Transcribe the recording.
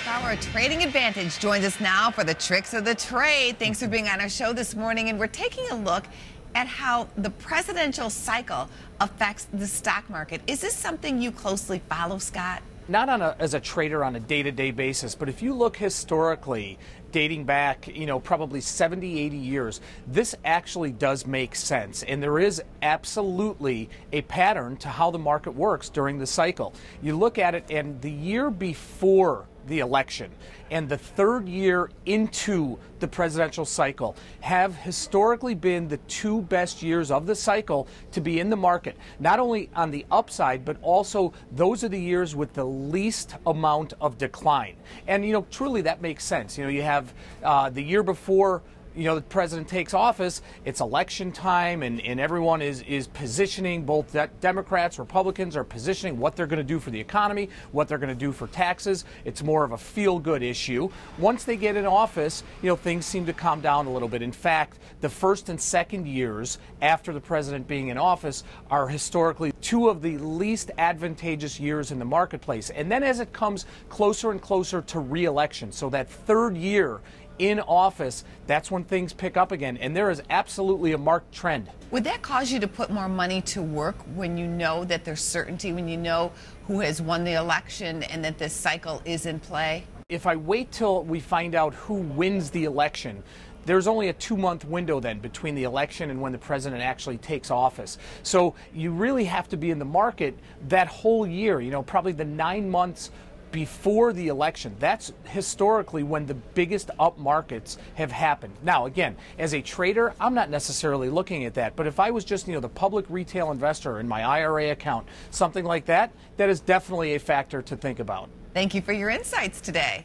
Bauer of Trading Advantage joins us now for the tricks of the trade. Thanks for being on our show this morning. And we're taking a look at how the presidential cycle affects the stock market. Is this something you closely follow, Scott? Not as a trader on a day-to-day basis, but if you look historically, dating back, probably 70, 80 years, this actually does make sense. And there is absolutely a pattern to how the market works during the cycle. You look at it, and the year before the election and the third year into the presidential cycle have historically been the two best years of the cycle to be in the market, not only on the upside, but also those are the years with the least amount of decline. And, truly that makes sense. You have the year before the president takes office, it's election time, and everyone is positioning, both Democrats, Republicans are positioning what they're going to do for the economy, what they're going to do for taxes. It's more of a feel-good issue. Once they get in office, things seem to calm down a little bit. In fact, the first and second years after the president being in office are historically two of the least advantageous years in the marketplace. And then as it comes closer and closer to re-election, so that third year in office, that's when things pick up again, and there is absolutely a marked trend. Would that cause you to put more money to work when you know that there's certainty, when you know who has won the election and that this cycle is in play? If I wait till we find out who wins the election, there's only a 2-month window then between the election and when the president actually takes office. So you really have to be in the market that whole year, probably the 9 months before the election. That's historically when the biggest up markets have happened. Now, again, as a trader, I'm not necessarily looking at that, but if I was just, the public retail investor in my IRA account, something like that, that is definitely a factor to think about. Thank you for your insights today.